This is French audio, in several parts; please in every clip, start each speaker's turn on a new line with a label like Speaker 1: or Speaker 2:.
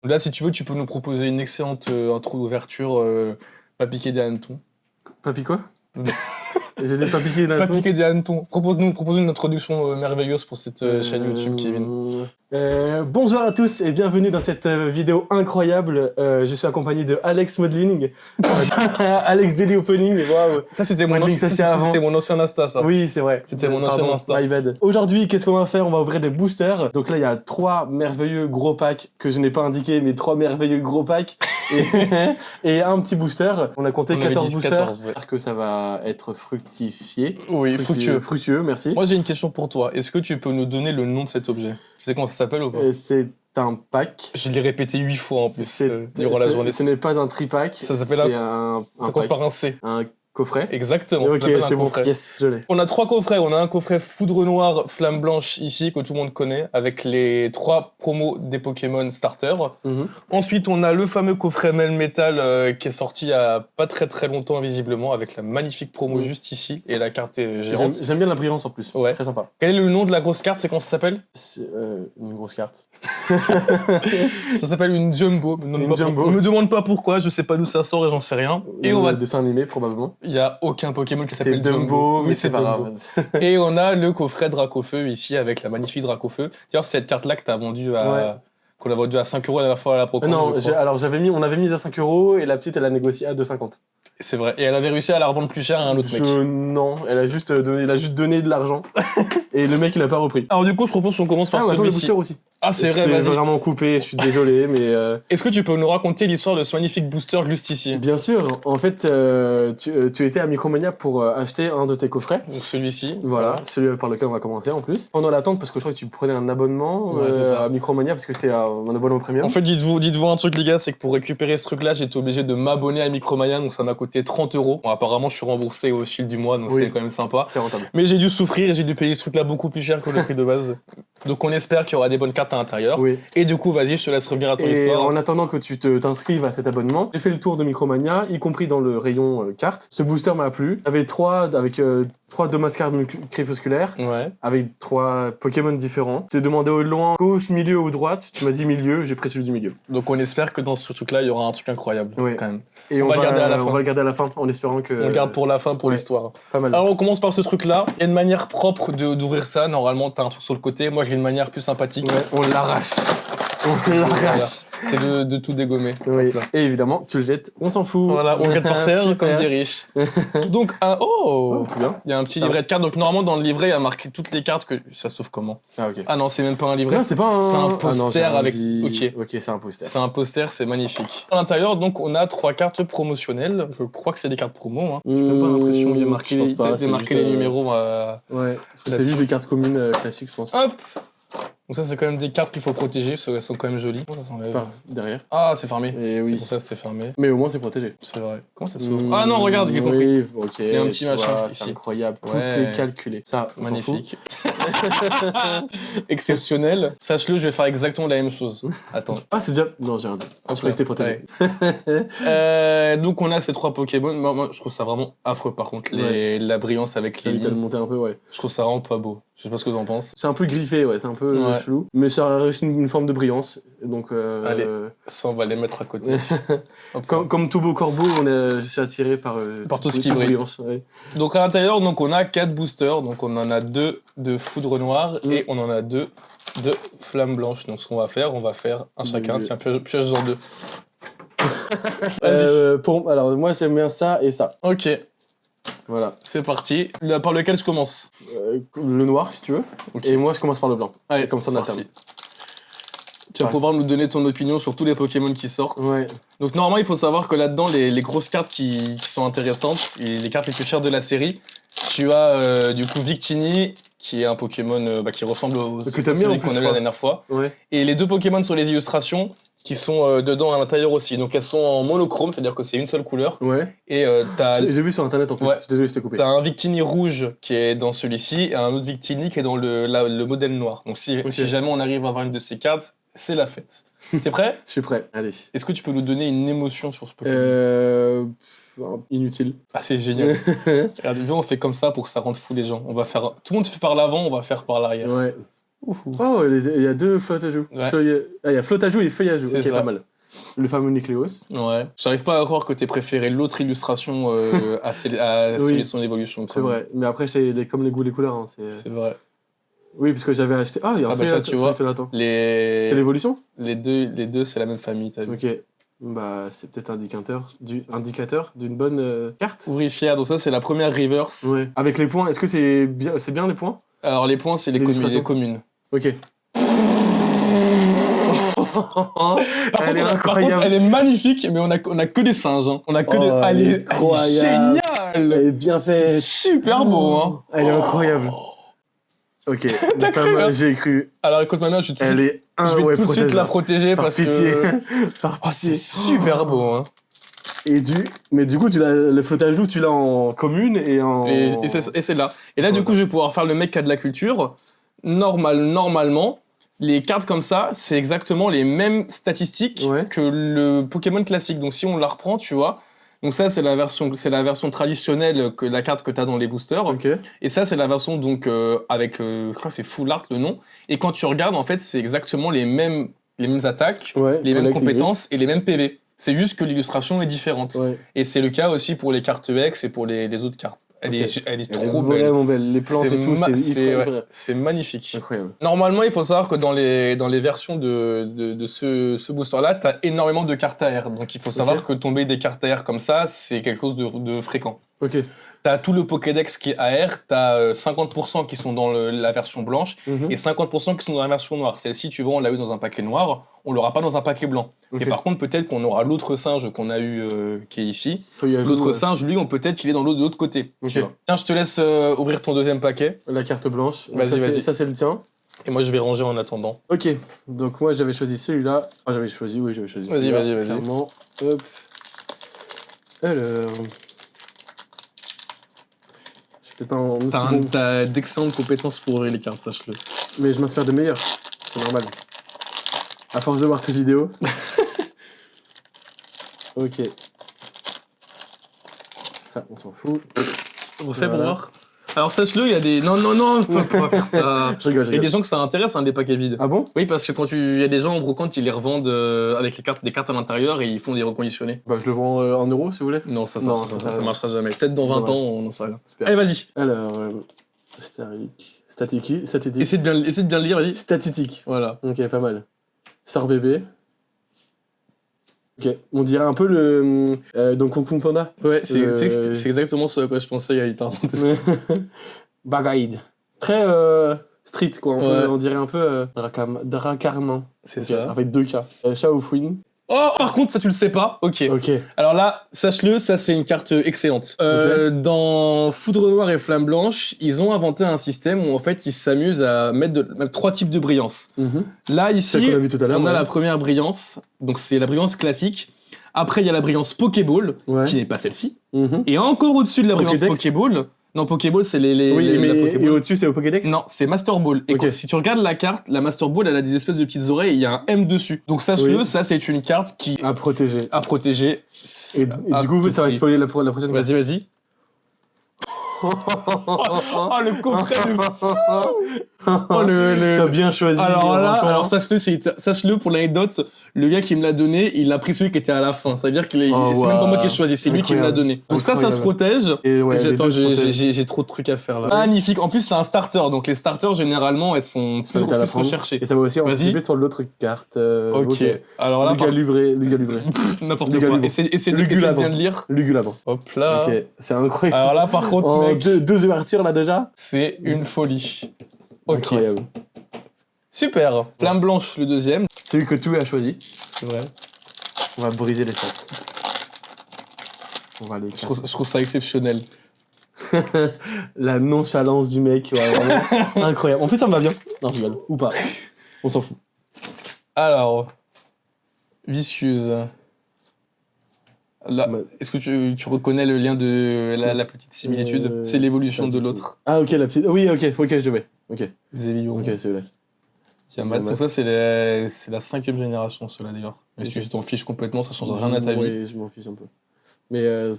Speaker 1: Là, si tu veux, tu peux nous proposer une excellente intro d'ouverture, pas piquer des hannetons.
Speaker 2: Papy quoi? J'ai dit pas piquer
Speaker 1: Pas
Speaker 2: là-dedans.
Speaker 1: piquer des hannetons. Propose-nous une introduction merveilleuse pour cette chaîne YouTube, Kevin.
Speaker 2: Bonjour à tous et bienvenue dans cette vidéo incroyable. Je suis accompagné de Alex Modeling, Alex Daily Opening. Waouh.
Speaker 1: Ça, c'était
Speaker 2: Modeling, ça, c'est avant.
Speaker 1: mon ancien Insta, ça.
Speaker 2: Oui, c'est vrai.
Speaker 1: C'était mon ancien
Speaker 2: Pardon,
Speaker 1: Insta.
Speaker 2: my bad. Aujourd'hui, qu'est-ce qu'on va faire? On va ouvrir des boosters. Donc là, il y a 3 merveilleux gros packs que je n'ai pas indiqués, mais 3 merveilleux gros packs et un petit booster. On a compté 14 boosters.
Speaker 1: 14, ouais.
Speaker 2: J'espère que ça va être fructifié.
Speaker 1: Oui, fructueux.
Speaker 2: Fructueux, merci.
Speaker 1: Moi, j'ai une question pour toi. Est-ce que tu peux nous donner le nom de cet objet? Tu sais comment ça s'appelle ou pas?
Speaker 2: C'est un pack.
Speaker 1: Je l'ai répété 8 fois en plus durant la journée.
Speaker 2: Ce n'est pas un tripack.
Speaker 1: Ça s'appelle ça commence par un C.
Speaker 2: Un coffret.
Speaker 1: Exactement,
Speaker 2: Ok,
Speaker 1: ça s'appelle un
Speaker 2: c'est bon.
Speaker 1: coffret.
Speaker 2: Yes, je l'ai.
Speaker 1: On a 3 coffrets. On a un coffret Foudre Noire, Flamme Blanche ici, que tout le monde connaît, avec les 3 promos des Pokémon Starter. Ensuite, on a le fameux coffret Melmetal qui est sorti il y a pas très longtemps, visiblement, avec la magnifique promo juste ici et la carte géante.
Speaker 2: J'aime bien la brillance en plus.
Speaker 1: Ouais.
Speaker 2: Très sympa.
Speaker 1: Quel est le nom de la grosse carte? C'est comment ça s'appelle?
Speaker 2: C'est une grosse carte.
Speaker 1: Ça s'appelle une Jumbo.
Speaker 2: Jumbo.
Speaker 1: Ne me demande pas pourquoi, je sais pas d'où ça sort et j'en sais rien. Et on va...
Speaker 2: dessin animé probablement.
Speaker 1: Il y a aucun Pokémon qui s'appelle
Speaker 2: C'est Dumbo, mais
Speaker 1: Oui,
Speaker 2: c'est pas grave.
Speaker 1: Et on a le coffret Dracofeu ici avec la magnifique Dracofeu. D'ailleurs, c'est cette carte-là que t'as vendue à...
Speaker 2: Ouais.
Speaker 1: Qu'on a vendue à 5 € la dernière fois à la Procon.
Speaker 2: Non, alors on avait mis à 5 € et la petite elle a négocié à 2,50.
Speaker 1: C'est vrai. Et elle avait réussi à la revendre plus cher à un autre mec.
Speaker 2: Non, elle a juste donné de l'argent et le mec il a pas repris.
Speaker 1: Alors du coup, je propose qu'on commence par
Speaker 2: attends, le
Speaker 1: celui-ci.
Speaker 2: booster aussi.
Speaker 1: Ah, c'est vrai,
Speaker 2: Je t'ai
Speaker 1: vas-y.
Speaker 2: vraiment coupé, je suis désolé, mais...
Speaker 1: Est-ce que tu peux nous raconter l'histoire de ce magnifique booster juste ici?
Speaker 2: Bien sûr, en fait, tu étais à Micromania pour acheter un de tes coffrets.
Speaker 1: Donc celui-ci.
Speaker 2: Voilà, celui par lequel on va commencer en plus. Pendant l'attente, parce que je crois que tu prenais un abonnement
Speaker 1: Ouais, c'est ça.
Speaker 2: à Micromania, parce que c'était un abonnement premium.
Speaker 1: En fait, dites-vous un truc, les gars, c'est que pour récupérer ce truc-là, j'étais obligé de m'abonner à Micromania, donc ça m'a coûté 30 €. Bon, apparemment, je suis remboursé au fil du mois, donc
Speaker 2: Oui.
Speaker 1: c'est quand même sympa.
Speaker 2: C'est rentable.
Speaker 1: Mais j'ai dû souffrir et j'ai dû payer ce truc-là beaucoup plus cher que le prix de base. Donc on espère qu'il y aura des bonnes cartes à l'intérieur.
Speaker 2: Oui.
Speaker 1: Et du coup, vas-y, je te laisse revenir à ton
Speaker 2: Et
Speaker 1: histoire.
Speaker 2: en attendant que tu t'inscrives à cet abonnement, j'ai fait le tour de Micromania, y compris dans le rayon cartes. Ce booster m'a plu. Avec 3 Domascards crépusculaires,
Speaker 1: Ouais.
Speaker 2: avec 3 Pokémon différents. Je t'ai demandé au loin, gauche, milieu ou droite. Tu m'as dit milieu, j'ai pris celui du milieu.
Speaker 1: Donc on espère que dans ce truc-là, il y aura un truc incroyable,
Speaker 2: Oui.
Speaker 1: quand même.
Speaker 2: Et
Speaker 1: On va le garder à la fin.
Speaker 2: On va le garder à la fin, en espérant que...
Speaker 1: On le garde pour la fin, pour
Speaker 2: ouais.
Speaker 1: l'histoire.
Speaker 2: Pas mal.
Speaker 1: Alors on commence par ce truc-là. Il y a une manière propre d'ouvrir ça. Normalement, t'as un truc sur le côté. Moi, j'ai une manière plus sympathique.
Speaker 2: Ouais, on l'arrache. On l'arrache.
Speaker 1: C'est de tout dégommer.
Speaker 2: Oui.
Speaker 1: Hop là.
Speaker 2: Et évidemment, tu le jettes, on s'en fout.
Speaker 1: Voilà, on le jette par terre
Speaker 2: Super.
Speaker 1: comme des riches. Donc,
Speaker 2: Oh, tout bien.
Speaker 1: il y a un petit
Speaker 2: Ça
Speaker 1: livret de cartes. Donc, normalement, dans le livret, il y a marqué toutes les cartes que. Ça sauve comment?
Speaker 2: Ah, ok.
Speaker 1: Ah non, c'est même pas un livret.
Speaker 2: Non, c'est pas un...
Speaker 1: C'est un
Speaker 2: Ah non,
Speaker 1: poster
Speaker 2: j'ai
Speaker 1: avec.
Speaker 2: dit-
Speaker 1: Ok.
Speaker 2: Ok, c'est un poster.
Speaker 1: C'est un poster, c'est magnifique. À l'intérieur, donc, on a 3 cartes promotionnelles. Je crois que c'est des cartes promo. Hein. J'ai même pas l'impression qu'il y a marqué,
Speaker 2: je pense pas, c'est
Speaker 1: marqué
Speaker 2: juste,
Speaker 1: les numéros.
Speaker 2: Ouais, c'est
Speaker 1: là-dessus.
Speaker 2: juste des cartes communes classiques, je pense.
Speaker 1: Hop! Donc, ça, c'est quand même des cartes qu'il faut protéger parce qu'elles sont quand même jolies. Comment ça s'enlève?
Speaker 2: Par derrière.
Speaker 1: Ah, c'est fermé.
Speaker 2: Et
Speaker 1: C'est
Speaker 2: oui.
Speaker 1: pour ça que c'est fermé.
Speaker 2: Mais au moins, c'est protégé.
Speaker 1: C'est vrai. Comment ça s'ouvre? Ah non, regarde, j'ai compris.
Speaker 2: Oui, ok.
Speaker 1: Il y a un petit
Speaker 2: tu
Speaker 1: machin
Speaker 2: vois,
Speaker 1: ici.
Speaker 2: C'est incroyable.
Speaker 1: Ouais.
Speaker 2: Tout est calculé. Ça, on s'en fout.
Speaker 1: Magnifique. Exceptionnel. Sache-le, je vais faire exactement la même chose. Attends.
Speaker 2: Ah, c'est déjà... Non, j'ai rien dit.
Speaker 1: Hop
Speaker 2: Je restais protégé.
Speaker 1: Donc on a ces 3 Pokémon. Moi, je trouve ça vraiment affreux par contre. La brillance avec
Speaker 2: Ça
Speaker 1: les
Speaker 2: évite de le
Speaker 1: lignes.
Speaker 2: monter un peu, ouais.
Speaker 1: Je trouve ça vraiment pas beau. Je sais pas ce que t'en penses.
Speaker 2: C'est un peu griffé, ouais, c'est un peu
Speaker 1: Ouais.
Speaker 2: chelou. Mais ça reste une forme de brillance. Donc,
Speaker 1: Allez. Ça, on va les mettre à côté. Hop.
Speaker 2: comme tout beau corbeau, je suis attiré par
Speaker 1: Par tout ce qui
Speaker 2: toute
Speaker 1: brille.
Speaker 2: brillance. Ouais.
Speaker 1: Donc à l'intérieur, donc on a 4 boosters. Donc on en a 2 de Foudre Noire et on en a 2 de Flamme Blanche. Donc ce qu'on va faire, on va faire un chacun.
Speaker 2: Oui.
Speaker 1: Tiens, pioche en 2. Vas-y.
Speaker 2: Alors, moi, j'aime bien ça et ça.
Speaker 1: Ok,
Speaker 2: Voilà.
Speaker 1: c'est parti. Par lequel je commence?
Speaker 2: Le noir, si tu veux.
Speaker 1: Ok.
Speaker 2: Et moi, je commence par le blanc.
Speaker 1: Allez,
Speaker 2: comme ça, on
Speaker 1: c'est
Speaker 2: alterne.
Speaker 1: parti. Tu vas pouvoir nous donner ton opinion sur tous les Pokémon qui sortent.
Speaker 2: Ouais.
Speaker 1: Donc normalement, il faut savoir que là-dedans, les grosses cartes qui sont intéressantes, et les cartes les plus chères de la série, tu as du coup Victini, qui est un Pokémon qui ressemble au
Speaker 2: Que t'aimes bien, en
Speaker 1: celui
Speaker 2: plus,
Speaker 1: qu'on a
Speaker 2: je
Speaker 1: eu la
Speaker 2: crois.
Speaker 1: dernière fois.
Speaker 2: Ouais.
Speaker 1: Et les 2 Pokémon sur les illustrations, qui sont dedans à l'intérieur aussi. Donc elles sont en monochrome, c'est-à-dire que c'est une seule couleur.
Speaker 2: Ouais.
Speaker 1: Et t'as
Speaker 2: J'ai vu sur internet en plus.
Speaker 1: Ouais.
Speaker 2: Je suis désolé, je t'ai coupé.
Speaker 1: T'as un Victini rouge qui est dans celui-ci et un autre Victini qui est dans le modèle noir. Donc si jamais on arrive à avoir une de ces cartes, c'est la fête. T'es prêt?
Speaker 2: Je suis prêt. Allez.
Speaker 1: Est-ce que tu peux nous donner une émotion sur ce Pokémon?
Speaker 2: Inutile.
Speaker 1: Ah, c'est génial. Regarde, viens, on fait comme ça pour que ça rende fou les gens. On va faire... Tout le monde fait par l'avant, on va faire par l'arrière.
Speaker 2: Ouais. Oh, il y a 2 flottes à joues.
Speaker 1: Ouais.
Speaker 2: Il y a flotte à joues et feuille à joues.
Speaker 1: C'est
Speaker 2: Ok,
Speaker 1: ça.
Speaker 2: pas mal. Le fameux Nucleos.
Speaker 1: Ouais. J'arrive pas à croire que t'aies préféré l'autre illustration à celui de son évolution.
Speaker 2: C'est vrai. Mais après, c'est comme les goûts, les couleurs. Hein.
Speaker 1: C'est vrai.
Speaker 2: Oui, parce que j'avais acheté. Ah, il y a un
Speaker 1: bah ça, tu vois.
Speaker 2: C'est l'évolution.
Speaker 1: Les deux, c'est la même famille, t'as vu.
Speaker 2: Ok. Bah, c'est peut-être indicateur d'une bonne carte.
Speaker 1: Ouvrier fier, donc ça, c'est la première reverse.
Speaker 2: Ouais. Avec les points, est-ce que c'est bien les points?
Speaker 1: Alors, les points, c'est les communes.
Speaker 2: Ok.
Speaker 1: Par contre, elle est magnifique, mais on a que des singes. Hein. On a que des... Elle est géniale.
Speaker 2: Elle est bien faite.
Speaker 1: Super beau, hein.
Speaker 2: Elle est incroyable. Ok,
Speaker 1: T'as
Speaker 2: pas
Speaker 1: cru,
Speaker 2: mal,
Speaker 1: hein.
Speaker 2: j'ai cru.
Speaker 1: Alors écoute, maintenant, je vais tout de suite la protéger
Speaker 2: par
Speaker 1: parce
Speaker 2: pitié.
Speaker 1: que...
Speaker 2: Par
Speaker 1: Oh,
Speaker 2: pitié.
Speaker 1: c'est super beau, hein.
Speaker 2: Mais du coup, le flottage joue, tu l'as en commune et en...
Speaker 1: Et c'est là. Et là, du coup, je vais pouvoir faire le mec qui a de la culture. Normalement, les cartes comme ça, c'est exactement les mêmes statistiques que le Pokémon classique. Donc si on la reprend, tu vois... Donc ça, c'est la version traditionnelle que la carte que tu as dans les boosters.
Speaker 2: Okay.
Speaker 1: Et ça, c'est la version donc avec, je crois que c'est Full Art le nom. Et quand tu regardes, en fait, c'est exactement les mêmes attaques, les mêmes compétences et les mêmes PV. C'est juste que l'illustration est différente. Ouais. Et c'est le cas aussi pour les cartes EX et pour les autres cartes. Elle est trop belle.
Speaker 2: Vraiment belle. Les plantes et tout,
Speaker 1: c'est magnifique.
Speaker 2: Incroyable.
Speaker 1: Normalement, il faut savoir que dans les versions de ce booster-là, tu as énormément de cartes AR. Donc il faut savoir que tomber des cartes AR comme ça, c'est quelque chose de fréquent.
Speaker 2: Ok.
Speaker 1: T'as tout le Pokédex qui est AR, t'as 50% qui sont dans la version blanche et 50% qui sont dans la version noire. Celle-ci, tu vois, on l'a eu dans un paquet noir, on l'aura pas dans un paquet blanc. Okay. Et par contre, peut-être qu'on aura l'autre singe qu'on a eu qui est ici. L'autre singe, lui, peut-être qu'il est de l'autre côté. Okay. Tiens, je te laisse ouvrir ton deuxième paquet.
Speaker 2: La carte blanche.
Speaker 1: Vas-y.
Speaker 2: Ça, c'est le tien.
Speaker 1: Et moi, je vais ranger en attendant.
Speaker 2: Ok. Donc moi, j'avais choisi celui-là. Ah, j'avais choisi.
Speaker 1: Vas-y.
Speaker 2: Clairement. Hop. Alors...
Speaker 1: T'as d'excellentes compétences pour ouvrir les cartes, sache-le.
Speaker 2: Mais je m'inspire de meilleurs, c'est normal. À force de voir tes vidéos. Ok. Ça, on s'en fout.
Speaker 1: Refais pour voir. Alors sache-le, il y a des... Non, faut pas faire ça.
Speaker 2: Je rigole.
Speaker 1: Il y a des gens que ça intéresse, des paquets vides.
Speaker 2: Ah bon?
Speaker 1: Oui, parce que il y a des gens en brocante, ils les revendent avec des cartes à l'intérieur et ils font des reconditionnés.
Speaker 2: Bah je le vends en euros si vous voulez.
Speaker 1: Non, ça marchera jamais. Peut-être dans 20 ans, on en sait rien. Super. Allez, vas-y.
Speaker 2: Alors, Statique.
Speaker 1: Essaye de bien le lire, vas-y.
Speaker 2: Statistique.
Speaker 1: Voilà.
Speaker 2: Ok, pas mal. Sort bébé. Ok, on dirait un peu le... donc Kung Fu Panda.
Speaker 1: Ouais, c'est exactement ce à quoi je pensais il y a littéralement tout ça.
Speaker 2: Bagaïd. Très street, quoi. On dirait un peu Dracarman.
Speaker 1: C'est ça.
Speaker 2: Avec 2 K. Shao Fouine.
Speaker 1: Oh, par contre, ça tu le sais pas. Ok. Alors là, sache-le, ça c'est une carte excellente. Dans Foudre Noire et Flamme Blanche, ils ont inventé un système où en fait ils s'amusent à mettre 3 types de brillance. Là, ici, on a la première brillance, donc c'est la brillance classique. Après, il y a la brillance Pokéball, qui n'est pas celle-ci. Et encore au-dessus de la brillance Pokéball... Non, Pokéball, c'est les
Speaker 2: et au-dessus, c'est au Pokédex?
Speaker 1: Non, c'est Master Ball. Et si tu regardes la carte, la Master Ball, elle a des espèces de petites oreilles et il y a un M dessus. Donc sache-le, ça, c'est une carte qui...
Speaker 2: À protéger.
Speaker 1: Et
Speaker 2: du coup, ça va spoiler la prochaine carte.
Speaker 1: Vas-y. Oh, le coffret de fou.
Speaker 2: T'as bien choisi.
Speaker 1: Alors sache-le pour l'anecdote, le gars qui me l'a donné, il a pris celui qui était à la fin. C'est-à-dire que c'est même pas moi qui ai choisi, c'est lui qui me l'a donné. Donc ça se protège. J'ai trop de trucs à faire là. Magnifique. En plus, c'est un starter. Donc les starters, généralement, elles sont plus recherchées.
Speaker 2: Et ça va aussi anticiper sur l'autre carte.
Speaker 1: Ok. Alors là,
Speaker 2: Lugalubré.
Speaker 1: N'importe quoi. Essaie de bien le lire.
Speaker 2: Lugulabre.
Speaker 1: Hop là.
Speaker 2: Ok, c'est incroyable.
Speaker 1: Alors là, par contre, mec,
Speaker 2: 2 ouvertures là déjà.
Speaker 1: C'est une folie.
Speaker 2: Incroyable.
Speaker 1: Super. Flamme Blanche, le deuxième.
Speaker 2: Celui que tu as choisi.
Speaker 1: C'est vrai.
Speaker 2: On va briser les stats. On va les
Speaker 1: je trouve ça exceptionnel.
Speaker 2: La nonchalance du mec, vraiment incroyable. En plus, ça me va bien. Non, je rigole. Ou pas. On s'en fout.
Speaker 1: Alors, Viscuse. Là, est-ce que tu reconnais le lien de la petite similitude? C'est l'évolution de l'autre.
Speaker 2: Ah ok, la petite... Oui, ok, je vais. Ok.
Speaker 1: Zévillon.
Speaker 2: Ok, c'est vrai.
Speaker 1: Tiamat, ça c'est la 5e génération, cela d'ailleurs. Mais si tu t'en fiches complètement, ça change rien à ta vie.
Speaker 2: Oui, je m'en fiche un peu. Mais je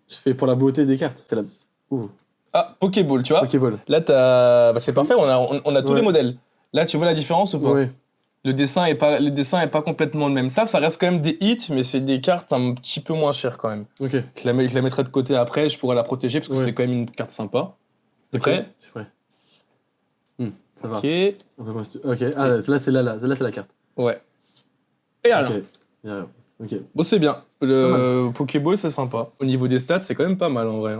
Speaker 2: fais pour la beauté des cartes. C'est la... Ouh.
Speaker 1: Ah, Pokéball, tu vois.
Speaker 2: Pokéball.
Speaker 1: Là, bah, c'est parfait, on a tous les modèles. Là, tu vois la différence ou pas?
Speaker 2: Oui.
Speaker 1: Le dessin est pas complètement le même. Ça reste quand même des hits, mais c'est des cartes un petit peu moins chères quand même.
Speaker 2: Ok.
Speaker 1: Je la mettrai de côté après, je pourrais la protéger parce que c'est quand même une carte sympa. T'es prêt?
Speaker 2: Je suis prêt. Ça va.
Speaker 1: Ok.
Speaker 2: Ah, là, c'est la carte.
Speaker 1: Ouais. Et alors?
Speaker 2: Ok.
Speaker 1: Bon, c'est bien. Le Pokéball, c'est sympa. Au niveau des stats, c'est quand même pas mal en vrai.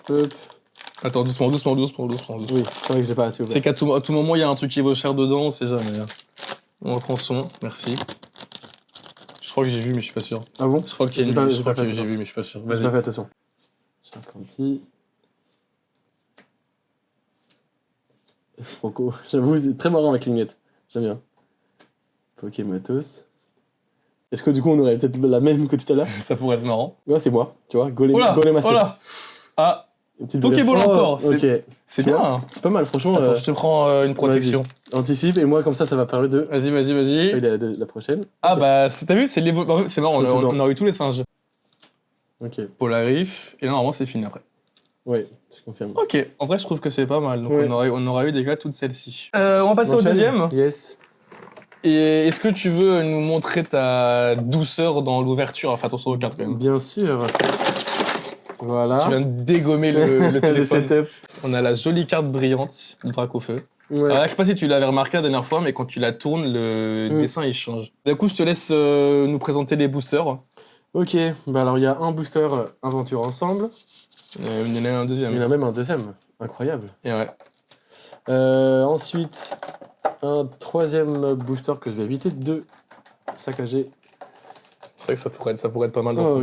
Speaker 2: Hop.
Speaker 1: Attends, doucement.
Speaker 2: Oui, c'est vrai que j'ai pas assez ouvert.
Speaker 1: C'est qu'à tout moment, il y a un truc qui vaut cher dedans, on sait jamais. On reprend son, merci. Je crois que j'ai vu, mais je suis pas sûr.
Speaker 2: Ah bon?
Speaker 1: Je crois que j'ai vu, mais je suis pas sûr.
Speaker 2: J'ai pas fait attention. J'ai un petit. Esfranco. J'avoue, c'est très marrant avec les lunettes. J'aime bien. Pokématos. Est-ce que du coup, on aurait peut-être la même que tout à l'heure?
Speaker 1: Ça pourrait être marrant.
Speaker 2: Ouais, c'est moi, tu vois. Golem Master.
Speaker 1: Voilà. Ah, Pokéball encore.
Speaker 2: Ok.
Speaker 1: C'est bien. Hein.
Speaker 2: C'est pas mal, franchement.
Speaker 1: Attends, je te prends une protection.
Speaker 2: Anticipe, et moi, comme ça va permettre de.
Speaker 1: Vas-y.
Speaker 2: La prochaine.
Speaker 1: Ah, bah, t'as vu, c'est marrant, on a eu tous les singes.
Speaker 2: Ok.
Speaker 1: Polarif, et là, normalement, c'est fini après.
Speaker 2: Ouais, je confirme.
Speaker 1: Ok, en vrai, je trouve que c'est pas mal. Donc, on aurait eu déjà toutes celles-ci. On va passer au deuxième.
Speaker 2: Yes.
Speaker 1: Et est-ce que tu veux nous montrer ta douceur dans l'ouverture? Enfin, attention aux cartes quand même.
Speaker 2: Bien sûr. Voilà.
Speaker 1: Tu viens de dégommer le téléphone.
Speaker 2: Le setup.
Speaker 1: On a la jolie carte brillante du Dracofeu.
Speaker 2: Ouais.
Speaker 1: Alors là, je sais pas si tu l'avais remarqué la dernière fois, mais quand tu la tournes, le dessin il change. Du coup, je te laisse nous présenter les boosters.
Speaker 2: Ok, bah alors il y a un booster Aventure Ensemble.
Speaker 1: Il y en a un deuxième.
Speaker 2: Il y en a même un deuxième. Incroyable.
Speaker 1: Et ouais.
Speaker 2: Ensuite, un troisième booster que je vais éviter de saccager.
Speaker 1: C'est vrai que ça pourrait être pas mal dans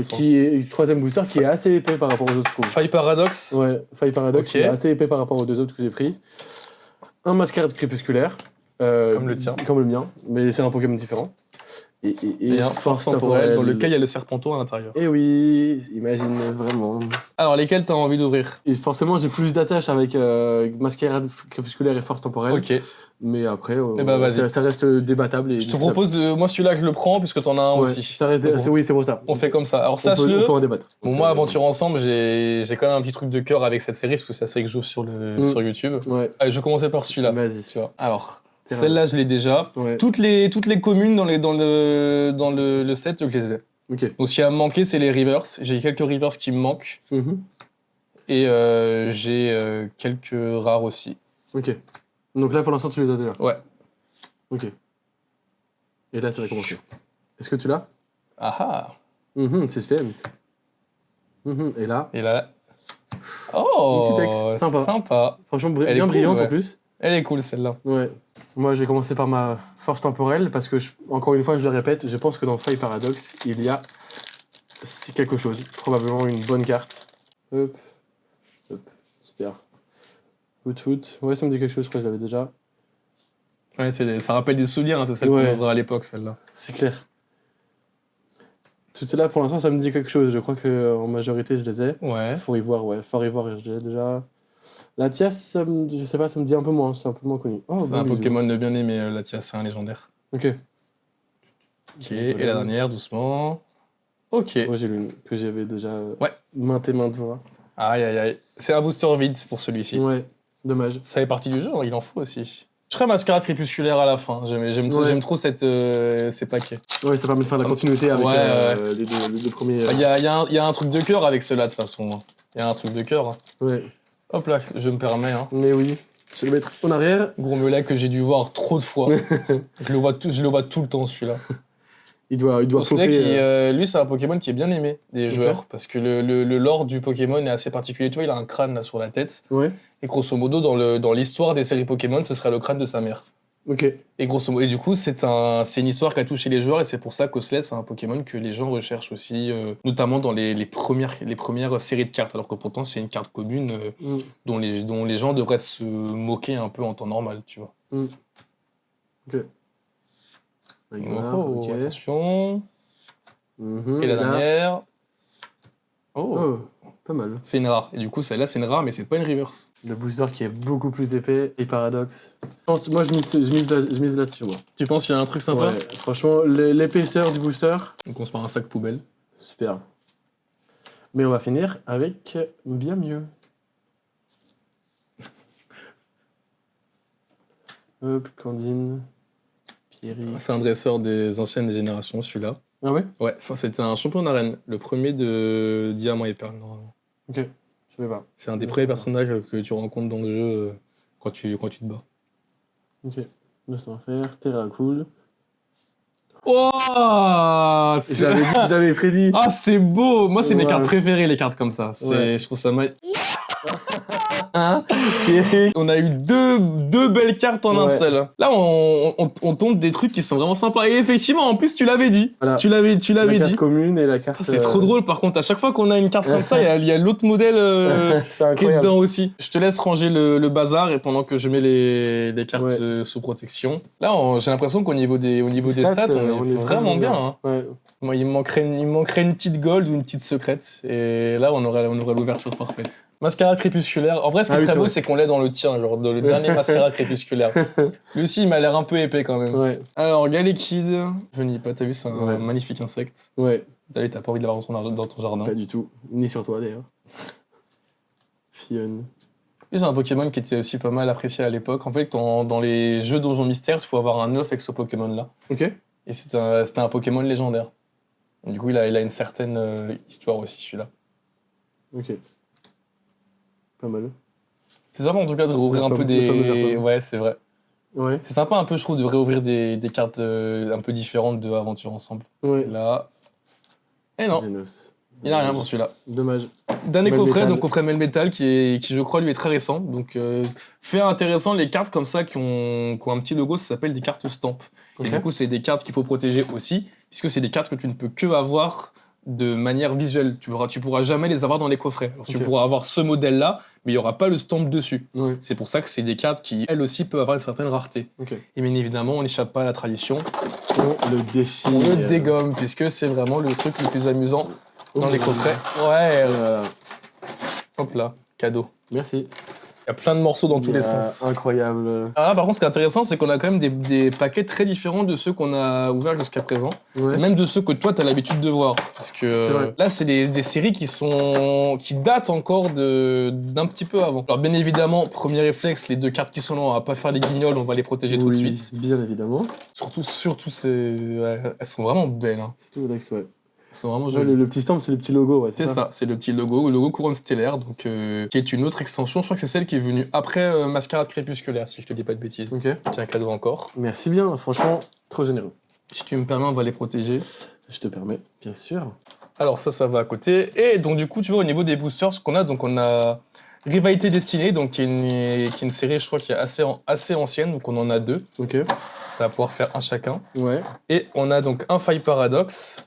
Speaker 2: Troisième booster qui est assez épais par rapport aux autres, je trouve.
Speaker 1: Faille Paradox.
Speaker 2: Ouais, Faille Paradox, qui est assez épais par rapport aux deux autres que j'ai pris. Un Mascarade Crépusculaire.
Speaker 1: Comme le tien.
Speaker 2: Comme le mien, mais c'est un Pokémon différent. Et
Speaker 1: un Force Temporelle dans lequel il y a le Serpenteau à l'intérieur.
Speaker 2: Et oui, imagine vraiment.
Speaker 1: Alors, lesquels t'as envie d'ouvrir?
Speaker 2: Et forcément, j'ai plus d'attache avec Mascarade Crépusculaire et Force Temporelle.
Speaker 1: Ok.
Speaker 2: Mais après,
Speaker 1: vas-y.
Speaker 2: Ça reste débattable.
Speaker 1: Je te propose, moi celui-là je le prends puisque t'en as un aussi.
Speaker 2: Ça reste oui, c'est pour ça.
Speaker 1: On fait comme ça. Alors sache-le.
Speaker 2: On peut en débattre.
Speaker 1: Bon, moi, Aventure Ensemble, j'ai quand même un petit truc de cœur avec cette série parce que c'est la série que j'ouvre sur YouTube.
Speaker 2: Ouais.
Speaker 1: Allez, je vais commencer par celui-là.
Speaker 2: Vas-y.
Speaker 1: Tu vois. Alors, celle-là, je l'ai déjà.
Speaker 2: Ouais.
Speaker 1: Toutes les communes dans le set, je les ai.
Speaker 2: Ok.
Speaker 1: Donc, ce qui a manqué, c'est les rivers. J'ai quelques rivers qui me manquent. Et j'ai quelques rares aussi.
Speaker 2: Ok. Donc là, pour l'instant, tu les as déjà.
Speaker 1: Ouais.
Speaker 2: Ok. Et là, ça va commencer. Est-ce que tu l'as?
Speaker 1: Ah
Speaker 2: Suspense. Et là?
Speaker 1: Oh,
Speaker 2: un petit texte. Sympa. Franchement, bien brillante en plus.
Speaker 1: Elle est cool celle-là.
Speaker 2: Ouais. Moi, je vais commencer par ma force temporelle parce que, encore une fois, je le répète, je pense que dans Faille Paradox, il y a quelque chose. Probablement une bonne carte. Hop. Super. Hoot. Ouais, ça me dit quelque chose, je crois que je l'avais déjà.
Speaker 1: Ouais, ça rappelle des souvenirs, hein, c'est celle qu'on ouvrait à l'époque, celle-là.
Speaker 2: C'est clair. Tout cela, pour l'instant, ça me dit quelque chose. Je crois qu'en majorité, je les ai.
Speaker 1: Ouais.
Speaker 2: Fort Ivoire, je l'ai déjà. Latias, je sais pas, ça me dit un peu moins. C'est un peu moins connu. Oh,
Speaker 1: c'est un Pokémon de bien aimé, Latias, c'est un légendaire.
Speaker 2: Ok.
Speaker 1: Et la dernière, doucement. Ok.
Speaker 2: Moi, j'ai l'une que j'avais déjà maintes et maintes fois.
Speaker 1: Aïe. C'est un booster vide pour celui-ci.
Speaker 2: Ouais, dommage.
Speaker 1: Ça fait partie du jeu, hein, il en faut aussi. Je serais Mascarade Crépusculaire à la fin. J'aime trop ces paquets.
Speaker 2: Ouais, ça permet de faire la continuité avec les deux premiers.
Speaker 1: Il y a un truc de cœur avec ceux-là, de toute façon. Il y a un truc de cœur.
Speaker 2: Ouais.
Speaker 1: Hop là, je me permets. Hein.
Speaker 2: Mais oui. Je vais le mettre en arrière.
Speaker 1: Gourmelet que j'ai dû voir trop de fois. je le vois tout le temps, celui-là.
Speaker 2: Il doit flopper.
Speaker 1: Lui, c'est un Pokémon qui est bien aimé des joueurs. Parce que le lore du Pokémon est assez particulier. Tu vois, il a un crâne là, sur la tête.
Speaker 2: Ouais.
Speaker 1: Et grosso modo, dans l'histoire des séries Pokémon, ce serait le crâne de sa mère.
Speaker 2: Ok.
Speaker 1: Et grosso modo, et du coup, c'est une histoire qui a touché les joueurs et c'est pour ça qu'Osseless, c'est un Pokémon que les gens recherchent aussi, notamment dans les premières séries de cartes, alors que pourtant c'est une carte commune dont les gens devraient se moquer un peu en temps normal, tu vois.
Speaker 2: Ok.
Speaker 1: Okay. Attention. Et la dernière. Oh,
Speaker 2: pas mal.
Speaker 1: C'est une rare. Et du coup, celle-là, c'est une rare, mais c'est pas une reverse.
Speaker 2: Le booster qui est beaucoup plus épais et paradoxe. Moi, je mise là-dessus, moi.
Speaker 1: Tu penses qu'il y a un truc sympa?
Speaker 2: Ouais, franchement, l'épaisseur du booster.
Speaker 1: Donc on se prend un sac poubelle.
Speaker 2: Super. Mais on va finir avec bien mieux. Hop, Candine, Pierry.
Speaker 1: C'est un dresseur des anciennes générations, celui-là.
Speaker 2: Ah ouais?
Speaker 1: Ouais, enfin, c'était un champion d'arène, le premier de Diamant et Perle, normalement.
Speaker 2: Ok, je sais pas.
Speaker 1: C'est un des
Speaker 2: Je
Speaker 1: premiers
Speaker 2: sais pas.
Speaker 1: personnages que tu rencontres dans le jeu quand tu te bats.
Speaker 2: Ok, laisse-moi faire. Terra cool.
Speaker 1: Oh,
Speaker 2: J'avais prédit.
Speaker 1: Ah, c'est beau! Moi, c'est mes
Speaker 2: Ouais.
Speaker 1: cartes préférées, les cartes comme ça.
Speaker 2: Ouais.
Speaker 1: Je trouve ça On a eu deux belles cartes en un
Speaker 2: Ouais.
Speaker 1: seul. Là, on tombe des trucs qui sont vraiment sympas. Et effectivement, en plus, tu l'avais dit.
Speaker 2: Voilà.
Speaker 1: Tu l'avais
Speaker 2: La carte
Speaker 1: dit.
Speaker 2: commune et la carte.
Speaker 1: Ah, c'est trop drôle, par contre. À chaque fois qu'on a une carte comme ça, il y a l'autre modèle
Speaker 2: C'est
Speaker 1: qui est
Speaker 2: incroyable.
Speaker 1: dedans aussi. Je te laisse ranger le bazar et pendant que je mets les cartes
Speaker 2: Ouais.
Speaker 1: sous protection. Là, j'ai l'impression qu'au niveau des stats, on est vraiment bien. Hein.
Speaker 2: Ouais.
Speaker 1: Moi, il me manquerait une petite gold ou une petite secrète. Et là, on aurait l'ouverture parfaite. Mascarade crépusculaire. En vrai, ce qui serait beau, c'est qu'on l'ait dans le tien, genre dans le dernier mascarade crépusculaire. Lui aussi, il m'a l'air un peu épais quand même.
Speaker 2: Ouais.
Speaker 1: Alors, Galekid. Je n'y ai pas, t'as vu, c'est un
Speaker 2: Ouais.
Speaker 1: magnifique insecte.
Speaker 2: Ouais.
Speaker 1: D'ailleurs, t'as pas envie de l'avoir dans ton jardin.
Speaker 2: Pas du tout. Ni sur toi d'ailleurs. Fionn.
Speaker 1: Lui, c'est un Pokémon qui était aussi pas mal apprécié à l'époque. En fait, quand dans les jeux Donjons Mystères, tu pouvais avoir un œuf avec ce Pokémon-là.
Speaker 2: Ok.
Speaker 1: Et c'était un Pokémon légendaire. Du coup, il a une certaine histoire aussi, celui-là.
Speaker 2: Ok. Pas mal.
Speaker 1: C'est sympa en tout cas de réouvrir un peu des. Ouais, c'est vrai.
Speaker 2: Ouais.
Speaker 1: C'est sympa un peu, je trouve, de réouvrir des cartes un peu différentes de Aventure Ensemble.
Speaker 2: Ouais.
Speaker 1: Là. Et non,
Speaker 2: Genos.
Speaker 1: il n'y a rien pour celui-là.
Speaker 2: Dommage.
Speaker 1: Dernier coffret,
Speaker 2: Melmetal.
Speaker 1: donc coffret Melmetal, qui je crois lui est très récent. Donc fait intéressant, les cartes comme ça qui ont un petit logo, ça s'appelle des cartes stamp.
Speaker 2: Ok.
Speaker 1: Et du coup, c'est des cartes qu'il faut protéger aussi, puisque c'est des cartes que tu ne peux que avoir de manière visuelle. Tu pourras jamais les avoir dans les coffrets. Alors, tu
Speaker 2: Ok.
Speaker 1: pourras avoir ce modèle-là, mais il n'y aura pas le stamp dessus.
Speaker 2: Ouais.
Speaker 1: C'est pour ça que c'est des cartes qui, elles aussi, peuvent avoir une certaine rareté.
Speaker 2: Ok.
Speaker 1: Et bien évidemment, on n'échappe pas à la tradition.
Speaker 2: On le dessine.
Speaker 1: On le dégomme, puisque c'est vraiment le truc le plus amusant dans les coffrets. Ouais,
Speaker 2: Voilà.
Speaker 1: hop là, cadeau.
Speaker 2: Merci.
Speaker 1: Il y a plein de morceaux dans tous les sens.
Speaker 2: Incroyable.
Speaker 1: Ah, par contre, ce qui est intéressant, c'est qu'on a quand même des paquets très différents de ceux qu'on a ouverts jusqu'à présent.
Speaker 2: Ouais.
Speaker 1: Et même de ceux que toi, tu as l'habitude de voir. Parce que
Speaker 2: vrai.
Speaker 1: là, c'est des séries qui datent encore d'un petit peu avant. Alors, bien évidemment, premier réflexe, les deux cartes qui sont là, on va pas faire les guignols, on va les protéger tout de
Speaker 2: Oui,
Speaker 1: suite.
Speaker 2: bien évidemment.
Speaker 1: Surtout, ouais, elles sont vraiment belles. Hein.
Speaker 2: C'est tout, Alex, ouais.
Speaker 1: Elles sont vraiment
Speaker 2: Ouais,
Speaker 1: jolies.
Speaker 2: le petit stamp, c'est le petit logo, ouais.
Speaker 1: C'est ça, c'est le petit logo, le logo couronne stellaire, donc, qui est une autre extension. Je crois que c'est celle qui est venue après Mascarade crépusculaire, si je te dis pas de bêtises.
Speaker 2: Ok.
Speaker 1: Tiens, cadeau encore.
Speaker 2: Merci bien, franchement, trop généreux.
Speaker 1: Si tu me permets, on va les protéger.
Speaker 2: Je te permets, bien sûr.
Speaker 1: Alors ça va à côté. Et donc du coup, tu vois, au niveau des boosters, ce qu'on a, donc on a Rivalité Destinée, donc qui est une série, je crois, qui est assez ancienne, donc on en a deux.
Speaker 2: Ok.
Speaker 1: Ça va pouvoir faire un chacun.
Speaker 2: Ouais.
Speaker 1: Et on a donc un Faille Paradoxe.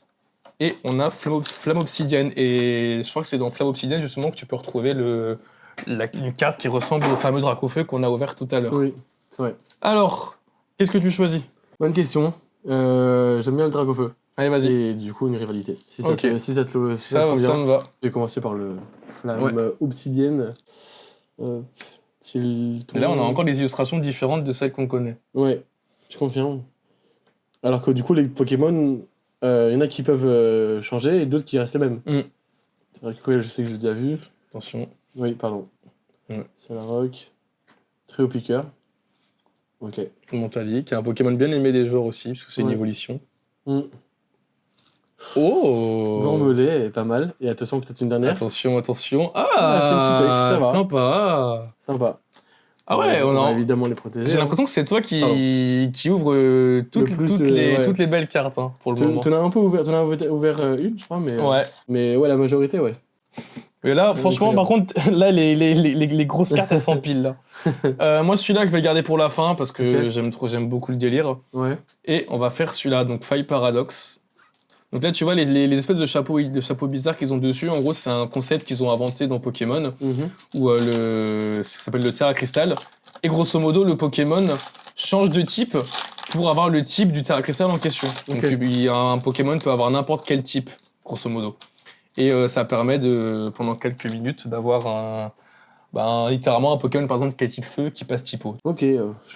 Speaker 1: Et on a Flamme Obsidienne. Et je crois que c'est dans Flamme Obsidienne, justement, que tu peux retrouver une carte qui ressemble au fameux Dracofeu qu'on a ouvert tout à l'heure.
Speaker 2: Oui, c'est vrai.
Speaker 1: Alors, qu'est-ce que tu choisis?
Speaker 2: Bonne question. J'aime bien le Dracofeu.
Speaker 1: Allez, vas-y.
Speaker 2: Et du coup, une rivalité. Si ça
Speaker 1: Ok. Ça
Speaker 2: convient.
Speaker 1: me va.
Speaker 2: Je vais commencer par le Flamme
Speaker 1: Ouais.
Speaker 2: Obsidienne.
Speaker 1: Et là, on a encore des illustrations différentes de celles qu'on connaît.
Speaker 2: Ouais, je confirme. Alors que du coup, les Pokémon, il y en a qui peuvent changer et d'autres qui restent les mêmes.
Speaker 1: Mm.
Speaker 2: C'est vrai que je sais que j'ai déjà vu.
Speaker 1: Attention.
Speaker 2: Oui, pardon.
Speaker 1: Mm.
Speaker 2: Solarrock. Trio Piqueur. Ok.
Speaker 1: Montali, qui est un Pokémon bien aimé des joueurs aussi, parce que c'est une
Speaker 2: Ouais.
Speaker 1: évolution.
Speaker 2: Mm.
Speaker 1: Oh
Speaker 2: Gormelet est pas mal. Et attention, peut-être une dernière.
Speaker 1: Attention, attention.
Speaker 2: Ah, c'est un petit texte, ça va.
Speaker 1: Sympa.
Speaker 2: Sympa.
Speaker 1: Ah ouais, on
Speaker 2: va
Speaker 1: a...
Speaker 2: évidemment les protéger.
Speaker 1: J'ai l'impression que c'est toi qui ouvre toutes les belles cartes hein, pour le moment.
Speaker 2: T'en as un peu ouvert, une, je crois,
Speaker 1: Ouais.
Speaker 2: mais ouais, la majorité, ouais.
Speaker 1: Mais là,
Speaker 2: C'est
Speaker 1: franchement, par contre, là, les grosses cartes, elles s'empilent. Là. Moi, celui-là, je vais le garder pour la fin parce que
Speaker 2: Ok.
Speaker 1: j'aime beaucoup le délire.
Speaker 2: Ouais.
Speaker 1: Et on va faire celui-là, donc Faille Paradoxe. Donc là, tu vois, les espèces de chapeaux bizarres qu'ils ont dessus, en gros, c'est un concept qu'ils ont inventé dans Pokémon,
Speaker 2: Mhm.
Speaker 1: où ça s'appelle le Terra Crystal. Et grosso modo, le Pokémon change de type pour avoir le type du Terra Crystal en question. Donc
Speaker 2: Ok.
Speaker 1: un Pokémon peut avoir n'importe quel type, grosso modo. Et ça permet pendant quelques minutes d'avoir littéralement un Pokémon, par exemple, qui est type feu, qui passe type eau.
Speaker 2: Ok,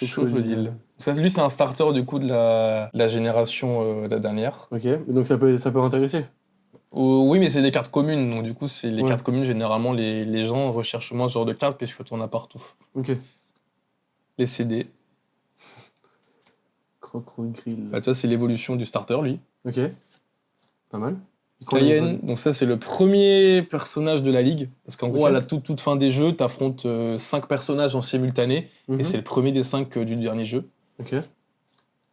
Speaker 1: Chaud le deal. Ça, lui, c'est un starter du coup de la génération la dernière.
Speaker 2: Ok, donc ça peut intéresser.
Speaker 1: Oui, mais c'est des cartes communes, donc du coup, c'est les
Speaker 2: Ouais.
Speaker 1: cartes communes, généralement, les gens recherchent moins ce genre de cartes puisque t'en as partout.
Speaker 2: Ok.
Speaker 1: Les CD,
Speaker 2: Crocodile.
Speaker 1: bah, tu vois, c'est l'évolution du starter, lui.
Speaker 2: Ok. Pas mal. Et qu'on a
Speaker 1: Kayen,
Speaker 2: évolué.
Speaker 1: donc ça, c'est le premier personnage de la ligue. Parce qu'en gros,
Speaker 2: Ok.
Speaker 1: à la toute fin des jeux, t'affrontes 5 personnages en simultané,
Speaker 2: Mhm.
Speaker 1: et c'est le premier des 5 du dernier jeu.
Speaker 2: Ok.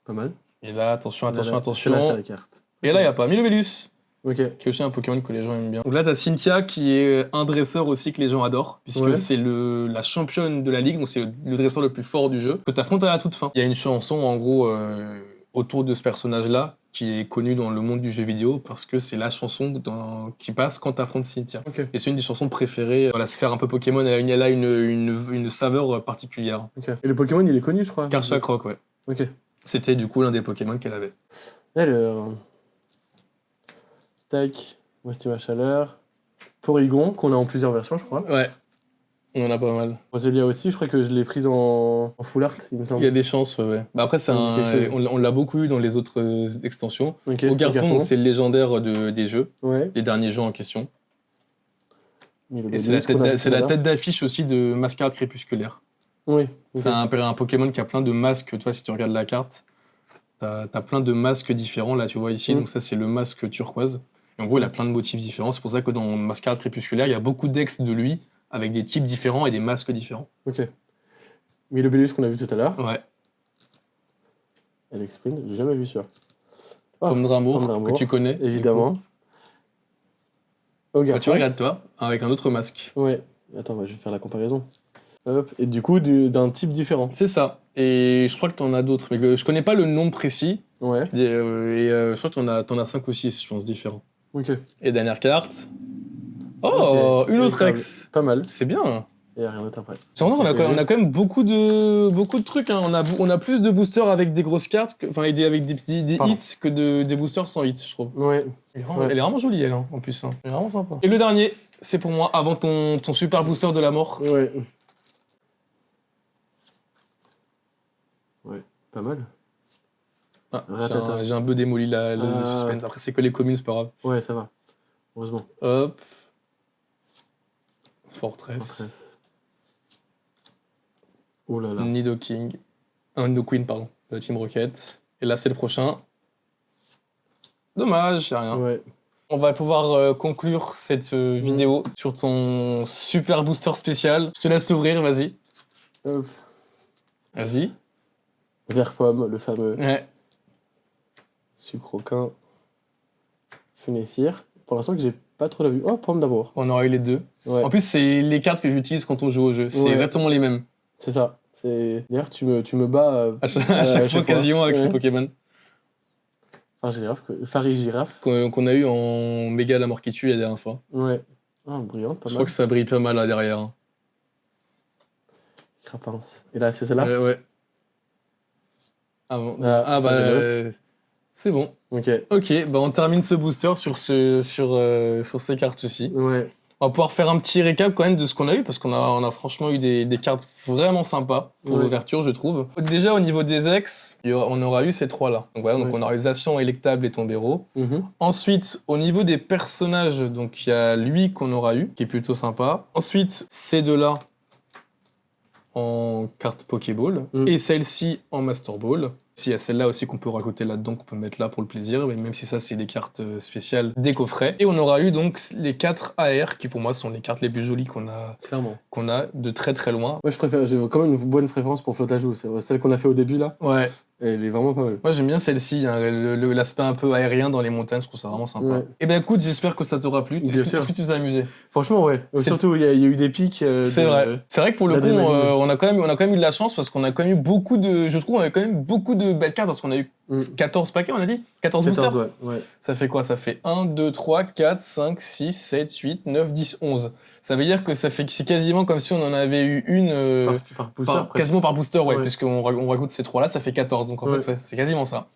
Speaker 2: Pas mal.
Speaker 1: Et là, attention,
Speaker 2: Là,
Speaker 1: attention,
Speaker 2: là,
Speaker 1: attention.
Speaker 2: celle-là, c'est la carte.
Speaker 1: Et là, il n'y a pas Milobellus,
Speaker 2: Ok.
Speaker 1: qui est aussi un Pokémon que les gens aiment bien. Donc là, t'as Cynthia, qui est un dresseur aussi que les gens adorent, puisque
Speaker 2: Ouais.
Speaker 1: c'est la championne de la ligue, donc c'est le dresseur le plus fort du jeu, que t'affrontes à la toute fin. Il y a une chanson, en gros, autour de ce personnage-là, qui est connu dans le monde du jeu vidéo, parce que c'est la chanson qui passe quand t'affrontes Cynthia.
Speaker 2: Ok.
Speaker 1: Et c'est une des chansons préférées dans la sphère un peu Pokémon, elle a une saveur particulière.
Speaker 2: Ok. Et le Pokémon, il est connu, je crois.
Speaker 1: Karcha Croc, ouais.
Speaker 2: Ok.
Speaker 1: C'était du coup l'un des Pokémon qu'elle avait.
Speaker 2: Alors. Tac. Moi, c'était ma chaleur. Porygon, qu'on a en plusieurs versions, je crois.
Speaker 1: Ouais, on en a pas mal.
Speaker 2: Roselia aussi, je crois que je l'ai prise en full art, il me
Speaker 1: Il
Speaker 2: semble.
Speaker 1: y a des chances, ouais. Bah après,
Speaker 2: Ça me dit quelque chose.
Speaker 1: on l'a beaucoup eu dans les autres extensions.
Speaker 2: Ok.
Speaker 1: Au carton, c'est le légendaire des jeux,
Speaker 2: Ouais.
Speaker 1: les derniers jeux en question. Et
Speaker 2: Milobellus,
Speaker 1: c'est la
Speaker 2: qu'on a vu
Speaker 1: c'est
Speaker 2: tout à
Speaker 1: la
Speaker 2: l'heure.
Speaker 1: tête d'affiche aussi de Mascarade Crépusculaire.
Speaker 2: Oui.
Speaker 1: C'est un Pokémon qui a plein de masques. Tu vois, si tu regardes la carte, t'as plein de masques différents, là, tu vois ici.
Speaker 2: Mm.
Speaker 1: Donc ça, c'est le masque turquoise. Et en gros, il a plein de motifs différents. C'est pour ça que dans Mascarade Crépusculaire, il y a beaucoup d'ex de lui, avec des types différents et des masques différents.
Speaker 2: Ok. Milobellus, qu'on a vu tout à l'heure.
Speaker 1: Ouais.
Speaker 2: Elle exprime, j'ai jamais vu celui-là. Ah,
Speaker 1: Pomme d'amour,
Speaker 2: Pomme d'amour,
Speaker 1: que tu connais. du coup.
Speaker 2: évidemment. Au
Speaker 1: Bah, tu
Speaker 2: garçon.
Speaker 1: regardes toi, avec un autre masque.
Speaker 2: Ouais. Attends, je vais faire la comparaison. Hop. Et du coup, d'un type différent.
Speaker 1: C'est ça. Et je crois que t'en as d'autres, mais que je connais pas le nom précis.
Speaker 2: Ouais.
Speaker 1: Je crois que t'en as 5 ou 6, je pense, différents.
Speaker 2: Ok.
Speaker 1: Et dernière carte. Oh,
Speaker 2: Ok.
Speaker 1: une autre
Speaker 2: Véritable.
Speaker 1: ex.
Speaker 2: Pas mal.
Speaker 1: C'est bien.
Speaker 2: Et rien d'autre après.
Speaker 1: C'est vraiment qu'on a, on a quand même beaucoup de trucs. Hein. On a plus de boosters avec des grosses cartes, enfin avec des
Speaker 2: Pardon.
Speaker 1: hits que des boosters sans hits, je trouve.
Speaker 2: Ouais.
Speaker 1: Elle
Speaker 2: Ouais.
Speaker 1: est vraiment jolie, elle, hein, en plus. Hein. Elle est vraiment sympa. Et le dernier, c'est pour moi, avant ton super booster de la mort.
Speaker 2: Ouais. Ouais. Pas mal.
Speaker 1: Ah,
Speaker 2: Ratata.
Speaker 1: j'ai un peu démoli le
Speaker 2: Ah.
Speaker 1: suspense. Après, c'est que les communes, c'est pas grave.
Speaker 2: Ouais, ça va. Heureusement.
Speaker 1: Hop. Fortress.
Speaker 2: Fortress. Oh là là.
Speaker 1: Nidoking. Nidoqueen, pardon. De la Team Rocket. Et là, c'est le prochain. Dommage, y a rien.
Speaker 2: Ouais.
Speaker 1: On va pouvoir conclure cette vidéo sur ton super booster spécial. Je te laisse l'ouvrir, vas-y.
Speaker 2: Hop.
Speaker 1: Vas-y.
Speaker 2: Vert pomme, le fameux.
Speaker 1: Ouais.
Speaker 2: Sucre aucun. Funessir. Pour l'instant, que j'ai pas trop la vue. Oh, pomme d'amour.
Speaker 1: On aura eu les deux.
Speaker 2: Ouais.
Speaker 1: En plus, c'est les cartes que j'utilise quand on joue au jeu. C'est
Speaker 2: Ouais.
Speaker 1: exactement les mêmes.
Speaker 2: C'est ça. D'ailleurs, tu me bats.
Speaker 1: À chaque fois, quasiment, avec
Speaker 2: Ouais.
Speaker 1: ces Pokémon.
Speaker 2: Farigiraffe.
Speaker 1: Qu'on a eu en méga la mort qui tue la dernière fois.
Speaker 2: Ouais. Ah, brillante, pas
Speaker 1: Je
Speaker 2: mal.
Speaker 1: crois que ça brille pas mal là derrière. Hein.
Speaker 2: Crapince. Et là, c'est celle-là.
Speaker 1: Ouais. Ah, bon.
Speaker 2: Ah,
Speaker 1: Bah,
Speaker 2: Angelos.
Speaker 1: c'est bon.
Speaker 2: Ok.
Speaker 1: Ok, bah on termine ce booster sur ces cartes-ci.
Speaker 2: Ouais.
Speaker 1: On va pouvoir faire un petit récap quand même de ce qu'on a eu, parce qu'on a franchement eu des cartes vraiment sympas pour
Speaker 2: Ouais.
Speaker 1: l'ouverture, je trouve. Déjà, au niveau des ex, on aura eu ces trois-là. Donc voilà, donc
Speaker 2: Ouais.
Speaker 1: on aura eu Zacian, Électable et Tombero.
Speaker 2: Mhm.
Speaker 1: Ensuite, au niveau des personnages, donc il y a lui qu'on aura eu, qui est plutôt sympa. Ensuite, ces deux-là en carte Pokéball, et celle-ci en Master Ball. S'il y a celle-là aussi qu'on peut rajouter là-dedans, qu'on peut mettre là pour le plaisir, mais même si ça c'est des cartes spéciales des coffrets. Et on aura eu donc les 4 AR, qui pour moi sont les cartes les plus jolies
Speaker 2: Clairement.
Speaker 1: qu'on a de très très loin.
Speaker 2: Moi, j'ai quand même une bonne préférence pour Flotte à joue. C'est celle qu'on a fait au début, là.
Speaker 1: Ouais,
Speaker 2: Elle est vraiment pas mal.
Speaker 1: moi j'aime bien celle-ci, hein, l'aspect un peu aérien dans les montagnes, je trouve ça vraiment sympa.
Speaker 2: Ouais.
Speaker 1: Et ben écoute, j'espère que ça t'aura plu.
Speaker 2: Bien sûr.
Speaker 1: Est-ce que tu t'es amusé?
Speaker 2: Franchement, ouais. Surtout, il y a eu des pics.
Speaker 1: C'est vrai. C'est vrai que pour le coup,
Speaker 2: d'adrénaline.
Speaker 1: on a quand même eu de la chance parce qu'on a quand même eu beaucoup de. Je trouve, on a quand même beaucoup de belles cartes parce qu'on a eu 14 paquets, on a dit 14 boosters.
Speaker 2: 14, ouais.
Speaker 1: Ça fait quoi? Ça fait 1, 2, 3, 4, 5, 6, 7, 8, 9, 10, 11. Ça veut dire que c'est quasiment comme si on en avait eu une.
Speaker 2: Par booster, presque.
Speaker 1: Quasiment par booster, ouais,
Speaker 2: Ouais.
Speaker 1: puisqu'on rajoute ces trois-là, ça fait 14. Donc en
Speaker 2: Ouais.
Speaker 1: fait, ouais, c'est quasiment ça.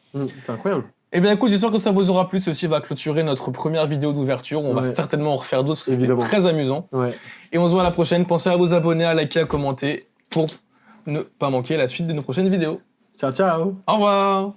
Speaker 2: C'est incroyable.
Speaker 1: Eh bien écoute, j'espère que ça vous aura plu. Ceci va clôturer notre première vidéo d'ouverture. On va
Speaker 2: Ouais.
Speaker 1: certainement en refaire d'autres parce que c'était
Speaker 2: Évidemment.
Speaker 1: très amusant.
Speaker 2: Ouais.
Speaker 1: Et on se voit à la prochaine. Pensez à vous abonner, à liker, à commenter pour ne pas manquer la suite de nos prochaines vidéos.
Speaker 2: Ciao, ciao.
Speaker 1: Au revoir!